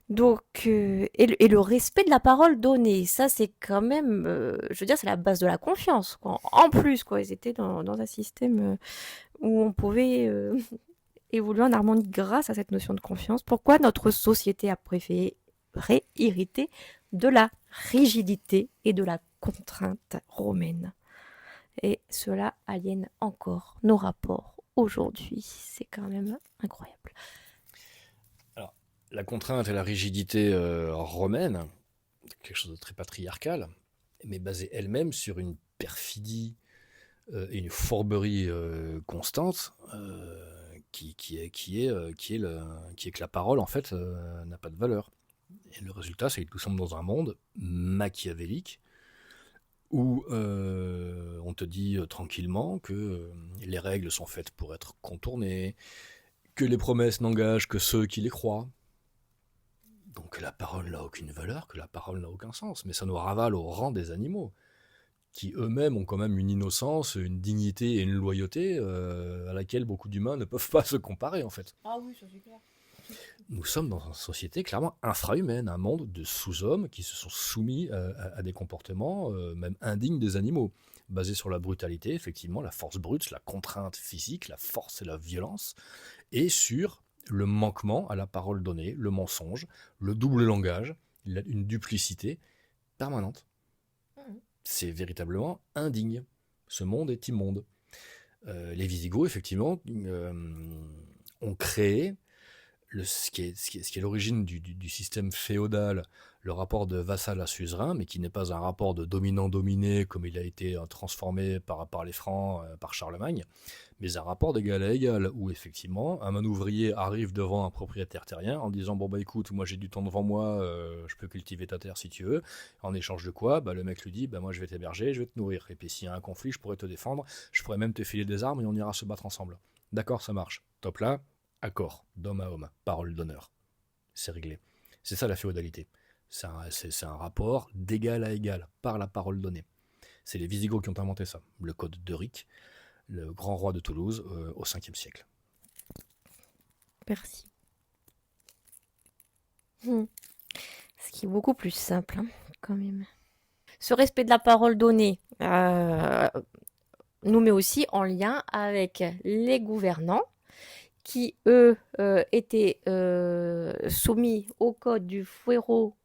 Donc, et le respect de la parole donnée, ça c'est quand même, je veux dire, c'est la base de la confiance. Quoi. En plus, quoi, ils étaient dans un système où on pouvait évoluer en harmonie grâce à cette notion de confiance. Pourquoi notre société a préféré hériter de la rigidité et de la contrainte romaine. Et cela aliène encore nos rapports aujourd'hui. C'est quand même incroyable. Alors, la contrainte et la rigidité romaine, quelque chose de très patriarcal, mais basée elle-même sur une perfidie et une fourberie constante qui est que la parole, en fait, n'a pas de valeur. Et le résultat, c'est que nous sommes dans un monde machiavélique où on te dit tranquillement que les règles sont faites pour être contournées, que les promesses n'engagent que ceux qui les croient. Donc que la parole n'a aucune valeur, que la parole n'a aucun sens. Mais ça nous ravale au rang des animaux, qui eux-mêmes ont quand même une innocence, une dignité et une loyauté à laquelle beaucoup d'humains ne peuvent pas se comparer en fait. Ah oui, ça c'est clair. Nous sommes dans une société clairement infrahumaine, un monde de sous-hommes qui se sont soumis à des comportements même indignes des animaux, basés sur la brutalité, effectivement, la force brute, la contrainte physique, la force et la violence, et sur le manquement à la parole donnée, le mensonge, le double langage, une duplicité permanente. Mhm. C'est véritablement indigne. Ce monde est immonde. Les Visigoths, effectivement, ont créé ce qui est l'origine du système féodal, le rapport de vassal à suzerain, mais qui n'est pas un rapport de dominant-dominé comme il a été transformé par les Francs, par Charlemagne, mais un rapport d'égal à égal, où effectivement un manouvrier arrive devant un propriétaire terrien en disant bon bah écoute, moi j'ai du temps devant moi, je peux cultiver ta terre si tu veux, en échange de quoi bah, le mec lui dit bah moi je vais t'héberger, je vais te nourrir, et puis s'il y a un conflit je pourrais te défendre, je pourrais même te filer des armes et on ira se battre ensemble. D'accord, ça marche, top là, accord, d'homme à homme, parole d'honneur, c'est réglé. C'est ça la féodalité. C'est un rapport d'égal à égal, par la parole donnée. C'est les Visigoths qui ont inventé ça. Le code de Ric, le grand roi de Toulouse, au 5e siècle. Merci. Ce qui est beaucoup plus simple, hein, quand même. Ce respect de la parole donnée nous met aussi en lien avec les gouvernants qui, eux, étaient soumis au code du fuero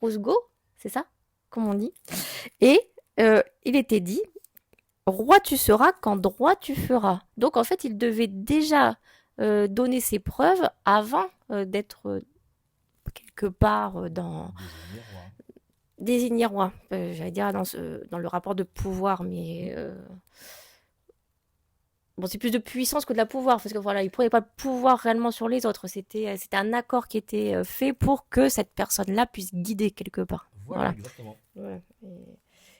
juzgo, c'est ça, comme on dit. Et il était dit, roi tu seras quand droit tu feras. Donc en fait, il devait déjà donner ses preuves avant d'être quelque part dans désigner roi. J'allais dire dans le rapport de pouvoir, mais bon, c'est plus de puissance que de la pouvoir, parce que voilà, il ne prenait pas le pouvoir réellement sur les autres. C'était un accord qui était fait pour que cette personne-là puisse guider quelque part. Voilà, exactement. Ouais.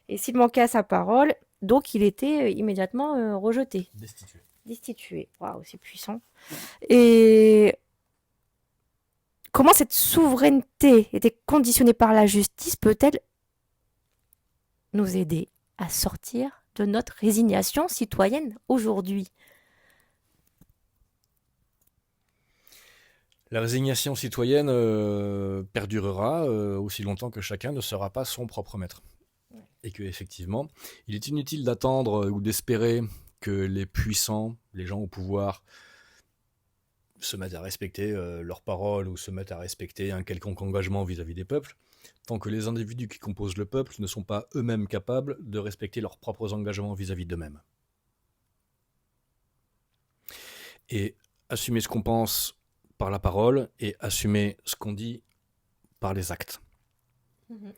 Et s'il manquait à sa parole, donc il était immédiatement rejeté, Destitué. destitué. Waouh, c'est puissant. Et comment cette souveraineté était conditionnée par la justice peut-elle nous aider à sortir de notre résignation citoyenne aujourd'hui? La résignation citoyenne perdurera aussi longtemps que chacun ne sera pas son propre maître. Ouais. Et que effectivement, il est inutile d'attendre ou d'espérer que les puissants, les gens au pouvoir, se mettent à respecter leurs paroles ou se mettent à respecter un quelconque engagement vis-à-vis des peuples, tant que les individus qui composent le peuple ne sont pas eux-mêmes capables de respecter leurs propres engagements vis-à-vis d'eux-mêmes. Et assumer ce qu'on pense par la parole et assumer ce qu'on dit par les actes. Mmh.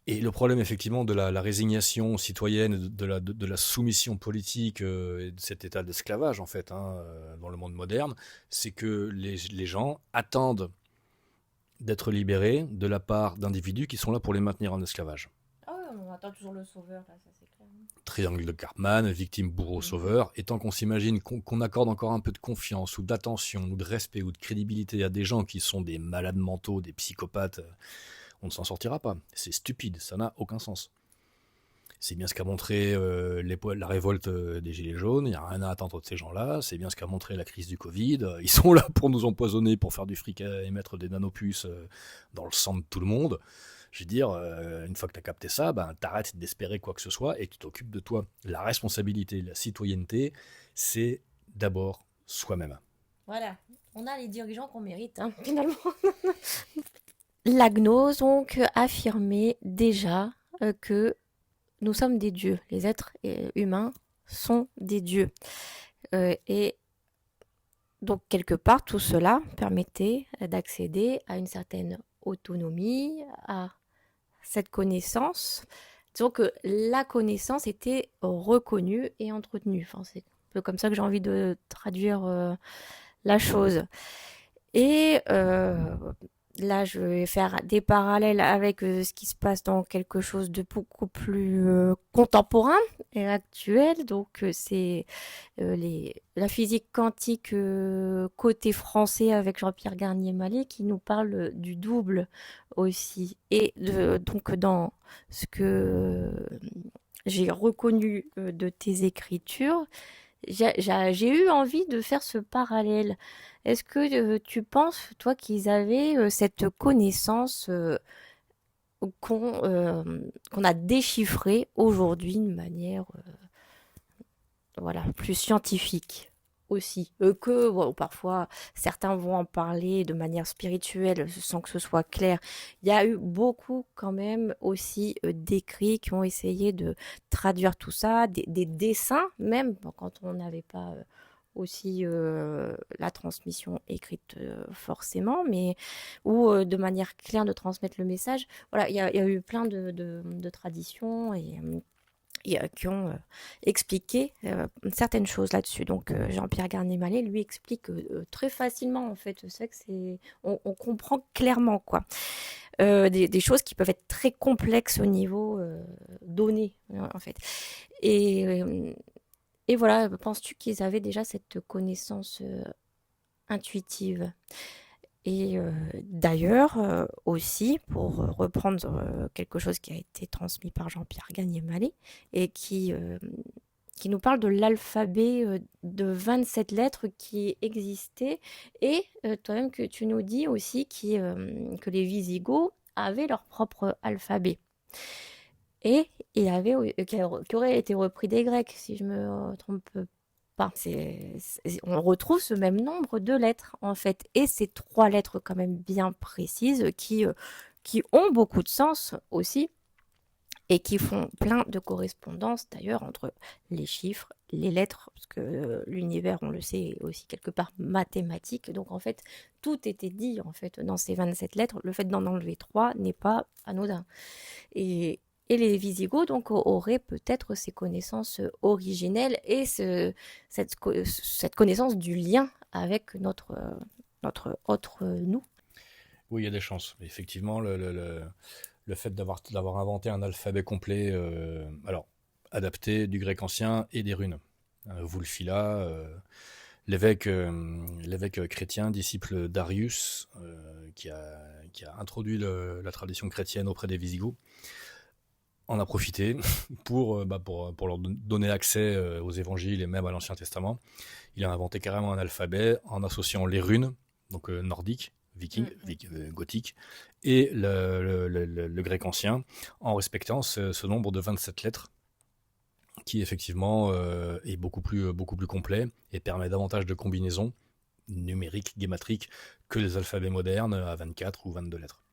Et le problème effectivement de la résignation citoyenne, de la soumission politique et de cet état d'esclavage en fait dans le monde moderne, c'est que les gens attendent d'être libérés de la part d'individus qui sont là pour les maintenir en esclavage. Ah ouais, on attend toujours le sauveur, là, ça c'est clair. Triangle de Cartman, victime, bourreau, Mhm. sauveur, et tant qu'on s'imagine qu'on accorde encore un peu de confiance ou d'attention ou de respect ou de crédibilité à des gens qui sont des malades mentaux, des psychopathes, on ne s'en sortira pas. C'est stupide, ça n'a aucun sens. C'est bien ce qu'a montré la révolte des Gilets jaunes, il n'y a rien à attendre de ces gens-là, c'est bien ce qu'a montré la crise du Covid, ils sont là pour nous empoisonner, pour faire du fric et mettre des nanopuces dans le sang de tout le monde. Je veux dire, une fois que tu as capté ça, ben, t'arrêtes d'espérer quoi que ce soit et tu t'occupes de toi. La responsabilité, la citoyenneté, c'est d'abord soi-même. Voilà, on a les dirigeants qu'on mérite, hein, finalement. La gnose donc affirmait déjà que nous sommes des dieux, les êtres humains sont des dieux. Et donc quelque part, tout cela permettait d'accéder à une certaine autonomie, à cette connaissance. Disons que la connaissance était reconnue et entretenue. Enfin, c'est un peu comme ça que j'ai envie de traduire la chose. Et là, je vais faire des parallèles avec ce qui se passe dans quelque chose de beaucoup plus contemporain et actuel. Donc, c'est la physique quantique côté français avec Jean-Pierre Garnier-Mallet qui nous parle du double aussi. Et donc, dans ce que j'ai reconnu de tes écritures, j'ai eu envie de faire ce parallèle. Est-ce que tu penses, toi, qu'ils avaient cette connaissance qu'on a déchiffrée aujourd'hui de manière voilà, plus scientifique aussi que bon, parfois certains vont en parler de manière spirituelle sans que ce soit clair. Il y a eu beaucoup quand même aussi d'écrits qui ont essayé de traduire tout ça, des dessins même bon, quand on n'avait pas aussi la transmission écrite forcément, mais ou de manière claire de transmettre le message. Voilà, il y a eu plein de traditions et qui ont expliqué certaines choses là-dessus. Donc Jean-Pierre Garnier-Mallet lui explique très facilement en fait. C'est que on comprend clairement quoi. Des choses qui peuvent être très complexes au niveau donné en fait. Et euh, et voilà, penses-tu qu'ils avaient déjà cette connaissance intuitive? Et d'ailleurs, aussi, pour reprendre quelque chose qui a été transmis par Jean-Pierre Gagné-Mallet et qui nous parle de l'alphabet de 27 lettres qui existait et toi-même que tu nous dis aussi que les Visigoths avaient leur propre alphabet. Et il avait, qui aurait été repris des Grecs, si je me trompe pas. On retrouve ce même nombre de lettres, en fait. Et ces trois lettres quand même bien précises qui ont beaucoup de sens aussi et qui font plein de correspondances d'ailleurs entre les chiffres, les lettres, parce que l'univers, on le sait, est aussi quelque part mathématique. Donc en fait, tout était dit en fait dans ces 27 lettres. Le fait d'en enlever trois n'est pas anodin. Et, et les Visigoths donc auraient peut-être ces connaissances originelles et cette connaissance du lien avec notre autre nous. Oui, il y a des chances. Effectivement, le fait d'avoir inventé un alphabet complet, alors adapté du grec ancien et des runes. Wulfila, l'évêque chrétien, disciple d'Arius, qui a introduit la tradition chrétienne auprès des Visigoths, en a profité pour leur donner accès aux évangiles et même à l'Ancien Testament. Il a inventé carrément un alphabet en associant les runes, donc nordiques, viking, Mm. gothique, et le grec ancien, en respectant ce nombre de 27 lettres, qui effectivement est beaucoup plus complet et permet davantage de combinaisons numériques, guématriques, que les alphabets modernes à 24 ou 22 lettres.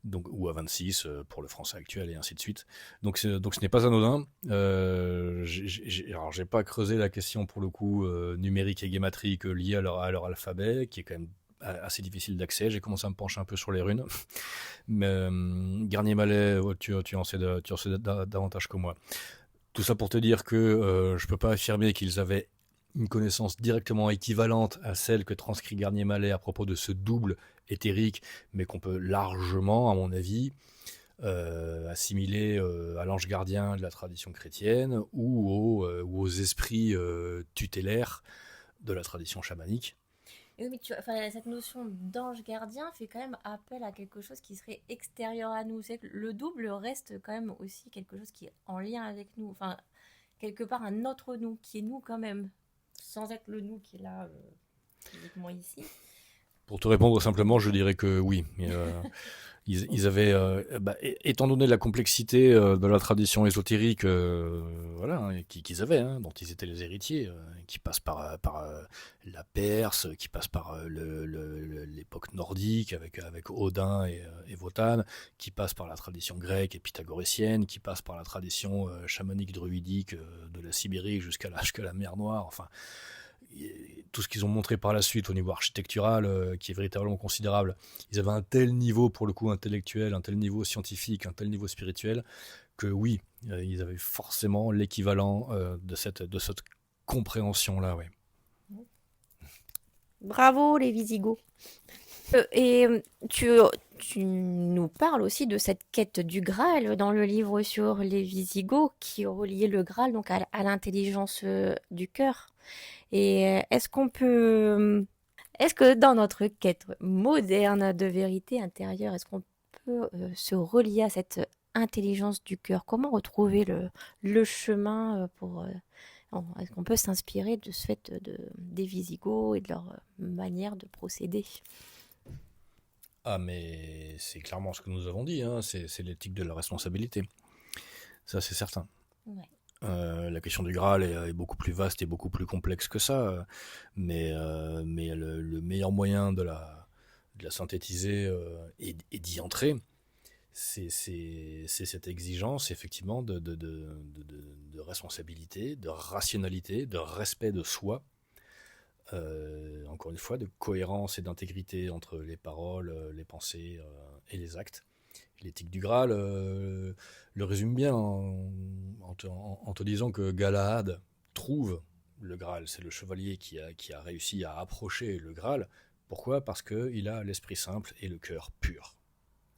Donc, ou à 26 pour le français actuel et ainsi de suite. Donc ce n'est pas anodin. Alors j'ai pas creusé la question pour le coup numérique et guématrique liée à leur alphabet, qui est quand même assez difficile d'accès. J'ai commencé à me pencher un peu sur les runes. Mais Garnier Malais, ouais, tu en sais, davantage que moi. Tout ça pour te dire que je peux pas affirmer qu'ils avaient une connaissance directement équivalente à celle que transcrit Garnier Mallet à propos de ce double éthérique, mais qu'on peut largement, à mon avis, assimiler à l'ange gardien de la tradition chrétienne ou aux esprits tutélaires de la tradition chamanique. Oui, mais enfin, cette notion d'ange gardien fait quand même appel à quelque chose qui serait extérieur à nous. C'est que le double reste quand même aussi quelque chose qui est en lien avec nous. Enfin, quelque part un autre nous, qui est nous quand même, sans être le nous qui est là physiquement ici. Pour te répondre simplement, je dirais que oui. Ils avaient, étant donné la complexité de la tradition ésotérique, voilà, hein, qu'ils avaient, hein, dont ils étaient les héritiers, qui passe par la Perse, qui passe par l'époque nordique avec Odin et Wotan, qui passe par la tradition grecque et pythagoricienne, qui passe par la tradition chamanique druidique de la Sibérie jusqu'à la mer Noire. Enfin, tout ce qu'ils ont montré par la suite au niveau architectural, qui est véritablement considérable. Ils avaient un tel niveau, pour le coup, intellectuel, un tel niveau scientifique, un tel niveau spirituel, que oui, ils avaient forcément l'équivalent de cette compréhension-là, ouais. Bravo les Visigoths. Et tu nous parles aussi de cette quête du Graal dans le livre sur les Visigoths qui reliait le Graal donc à l'intelligence du cœur. Et est-ce que dans notre quête moderne de vérité intérieure, est-ce qu'on peut se relier à cette intelligence du cœur? Comment retrouver le chemin est-ce qu'on peut s'inspirer de ce fait des Visigoths et de leur manière de procéder? Ah, mais c'est clairement ce que nous avons dit, hein, c'est l'éthique de la responsabilité. Ça, c'est certain. Ouais. La question du Graal est beaucoup plus vaste et beaucoup plus complexe que ça, mais le meilleur moyen de la synthétiser et d'y entrer, c'est cette exigence effectivement de responsabilité, de rationalité, de respect de soi, encore une fois, de cohérence et d'intégrité entre les paroles, les pensées et les actes. L'éthique du Graal le résume bien en te disant que Galahad trouve le Graal. C'est le chevalier qui a réussi à approcher le Graal. Pourquoi? Parce qu'il a l'esprit simple et le cœur pur.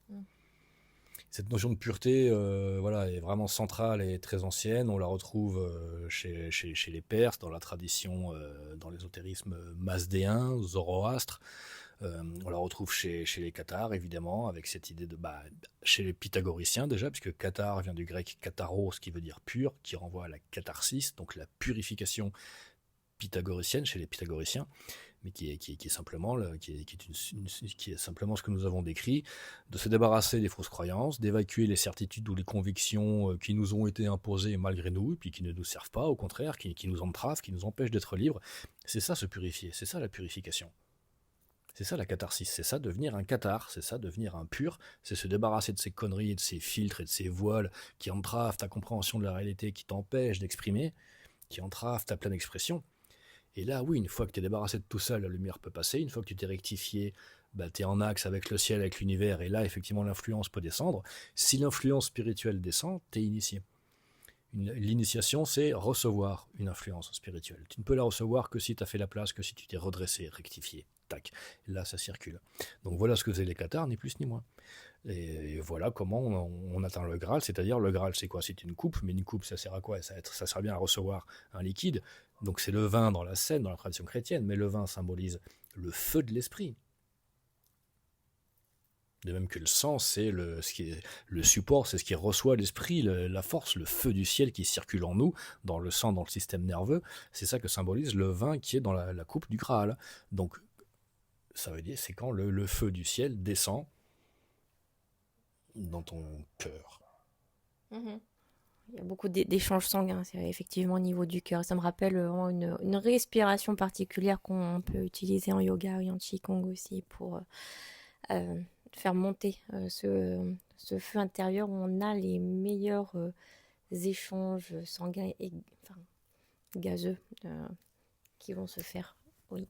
Mm. Cette notion de pureté voilà, est vraiment centrale et très ancienne. On la retrouve chez les Perses, dans la tradition, dans l'ésotérisme mazdéen, zoroastre. On la retrouve chez les Cathares, évidemment, avec cette idée chez les pythagoriciens déjà, puisque cathare vient du grec katharos, qui veut dire pur, qui renvoie à la catharsis, donc la purification pythagoricienne chez les pythagoriciens, mais qui est simplement, qui est simplement ce que nous avons décrit, de se débarrasser des fausses croyances, d'évacuer les certitudes ou les convictions qui nous ont été imposées malgré nous, et puis qui ne nous servent pas, au contraire, qui nous entravent, qui nous empêchent d'être libres. C'est ça, se purifier, c'est ça la purification. C'est ça la catharsis, c'est ça devenir un cathare, c'est ça devenir un pur, c'est se débarrasser de ces conneries, de ces filtres et de ces voiles qui entravent ta compréhension de la réalité, qui t'empêchent d'exprimer, qui entravent ta pleine expression. Et là, oui, une fois que tu es débarrassé de tout ça, la lumière peut passer, une fois que tu t'es rectifié, tu es en axe avec le ciel, avec l'univers, et là, effectivement, l'influence peut descendre. Si l'influence spirituelle descend, tu es initié. L'initiation, c'est recevoir une influence spirituelle. Tu ne peux la recevoir que si tu as fait la place, que si tu t'es redressé, rectifié. Tac, là ça circule. Donc voilà ce que faisaient les cathares, ni plus ni moins. Et voilà comment on atteint le Graal, c'est-à-dire le Graal c'est quoi? C'est une coupe, mais une coupe ça sert à quoi? Ça sert bien à recevoir un liquide. Donc c'est le vin dans la scène, dans la tradition chrétienne, mais le vin symbolise le feu de l'esprit. De même que le sang, c'est ce qui est le support, c'est ce qui reçoit l'esprit, la force, le feu du ciel qui circule en nous, dans le sang, dans le système nerveux. C'est ça que symbolise le vin qui est dans la coupe du Graal. Donc ça veut dire c'est quand le feu du ciel descend dans ton cœur. Mhm. Il y a beaucoup d'échanges sanguins, c'est effectivement au niveau du cœur. Ça me rappelle vraiment une respiration particulière qu'on peut utiliser en yoga et en qigong aussi pour euh, faire monter ce feu intérieur où on a les meilleurs échanges sanguins et enfin, gazeux qui vont se faire. Oui.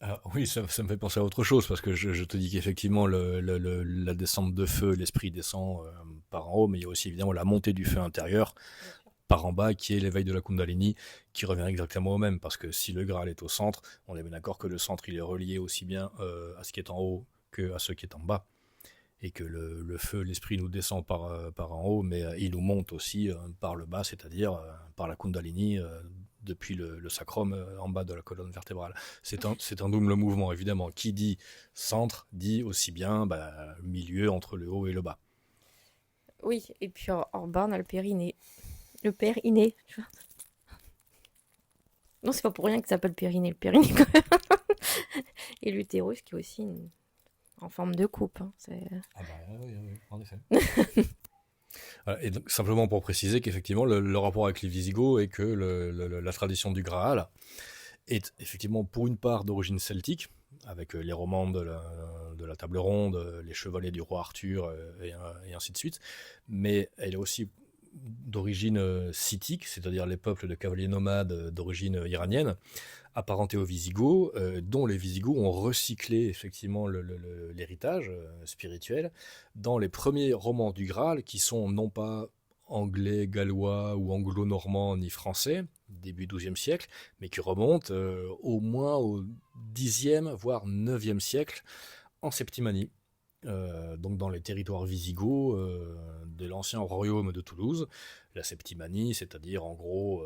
Alors, oui, ça me fait penser à autre chose, parce que je te dis qu'effectivement, la descente de feu, l'esprit descend par en haut, mais il y a aussi évidemment la montée du feu intérieur Bien sûr. par en bas, qui est l'éveil de la Kundalini, qui revient exactement au même, parce que si le Graal est au centre, on est bien d'accord que le centre, il est relié aussi bien à ce qui est en haut que à ce qui est en bas, et que le feu, l'esprit nous descend par en haut, mais il nous monte aussi par le bas, c'est-à-dire par la Kundalini, depuis le sacrum en bas de la colonne vertébrale. C'est un double mouvement, évidemment. Qui dit centre dit aussi bien milieu entre le haut et le bas. Oui, et puis en bas, on a le périnée. Le périnée. Non, c'est pas pour rien que ça s'appelle périnée. Le périnée, quand même. Et l'utérus, qui est aussi en forme de coupe, hein. Ah bah oui, oui, en effet. Voilà, et donc, simplement pour préciser qu'effectivement, le rapport avec les Visigoths est que la tradition du Graal est effectivement pour une part d'origine celtique, avec les romans de la table ronde, les chevaliers du roi Arthur, et ainsi de suite, mais elle est aussi d'origine scythique, c'est-à-dire les peuples de cavaliers nomades d'origine iranienne, apparentés aux Visigoths, dont les Visigoths ont recyclé effectivement l'héritage spirituel dans les premiers romans du Graal, qui sont non pas anglais, gallois ou anglo-normands ni français, début XIIe siècle, mais qui remontent au moins au Xe, voire IXe siècle, en Septimanie. Donc dans les territoires visigoths de l'ancien royaume de Toulouse, la Septimanie, c'est-à-dire en gros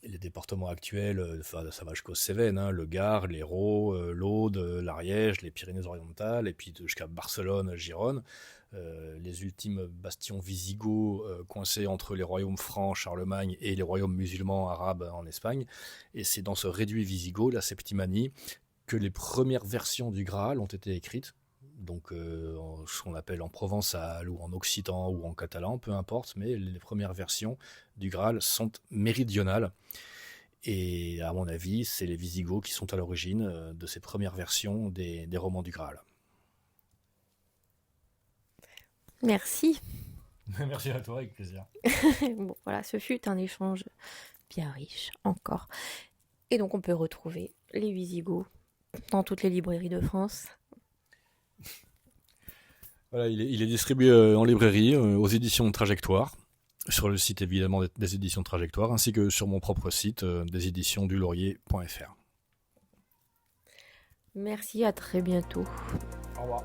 les départements actuels, ça va jusqu'aux Cévennes, hein, le Gard, l'Hérault, l'Aude, l'Ariège, les Pyrénées-Orientales, et puis jusqu'à Barcelone, Gérone, les ultimes bastions visigoths coincés entre les royaumes francs, Charlemagne, et les royaumes musulmans arabes en Espagne. Et c'est dans ce réduit visigoth, la Septimanie, que les premières versions du Graal ont été écrites. Donc, ce qu'on appelle en provençal ou en occitan ou en catalan, peu importe, mais les premières versions du Graal sont méridionales. Et à mon avis, c'est les Visigoths qui sont à l'origine de ces premières versions des romans du Graal. Merci. Merci à toi, avec plaisir. Bon, voilà, ce fut un échange bien riche, encore. Et donc, on peut retrouver les Visigoths dans toutes les librairies de France. Voilà, il est distribué en librairie, aux éditions Trajectoire, sur le site évidemment des éditions Trajectoire, ainsi que sur mon propre site des éditions du Laurier.fr. Merci, à très bientôt. Au revoir.